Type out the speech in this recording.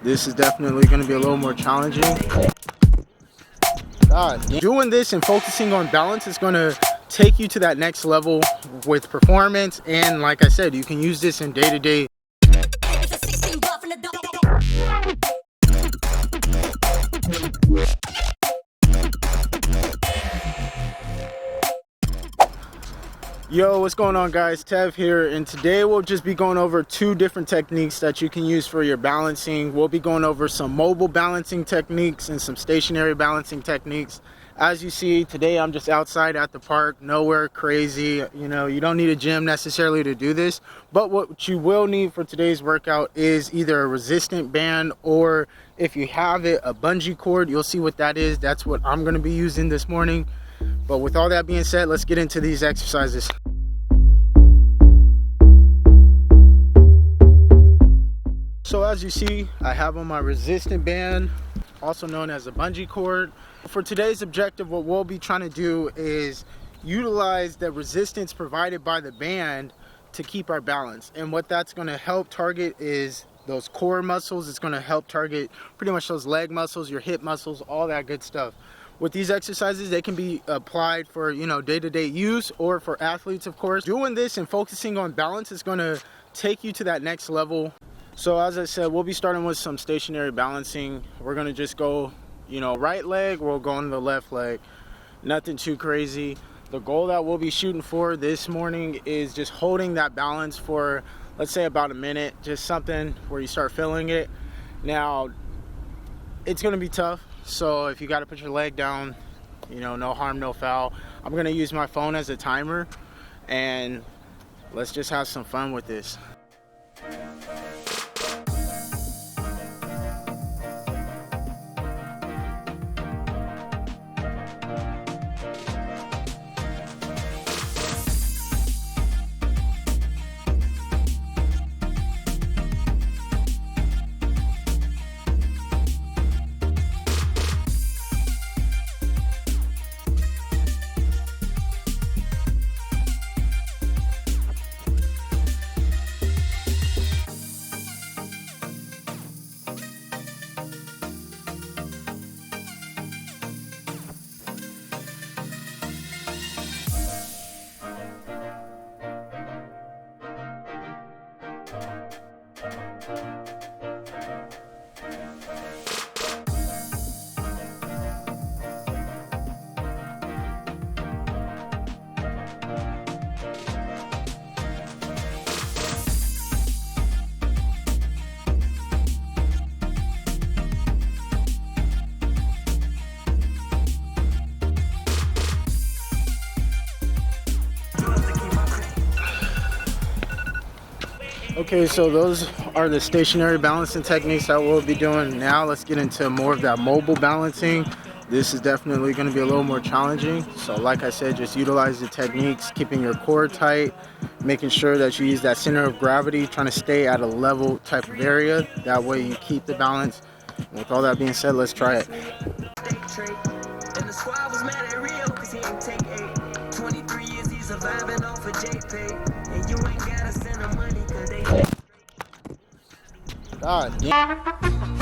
This is definitely going to be a little more challenging. Doing this and focusing on balance is going to take you to that next level with performance. And like I said, you can use this in day-to-day. Yo, what's going on, guys? Tev here, and today we'll just be going over two different techniques that you can use for your balancing. We'll be going over some mobile balancing techniques and some stationary balancing techniques. As you see, today I'm just outside at the park, nowhere crazy. You know, you don't need a gym necessarily to do this, but what you will need for today's workout is either a resistant band, or if you have it, a bungee cord. You'll see what that is. That's what I'm going to be using this morning. But with all that being said, let's get into these exercises. So as you see, I have on my resistant band, also known as a bungee cord. For today's objective, what we'll be trying to do is utilize the resistance provided by the band to keep our balance. And what that's going to help target is those core muscles. It's going to help target pretty much those leg muscles, your hip muscles, all that good stuff. With these exercises, they can be applied for, you know, day-to-day use, or for athletes, of course. Doing this and focusing on balance is going to take you to that next level. So as I said, we'll be starting with some stationary balancing. We're going to just go, you know, right leg, we'll go on the left leg. Nothing too crazy. The goal that we'll be shooting for this morning is just holding that balance for, let's say, about a minute. Just something where you start feeling it. Now, it's going to be tough. So if you got to put your leg down, you know, no harm, no foul. I'm going to use my phone as a timer, and let's just have some fun with this. Okay, so those are the stationary balancing techniques that we'll be doing. Now let's get into more of that mobile balancing. This is definitely going to be a little more challenging. So like I said, just utilize the techniques, keeping your core tight, making sure that you use that center of gravity, trying to stay at a level type of area. That way you keep the balance. And with all that being said, let's try it. God, yeah.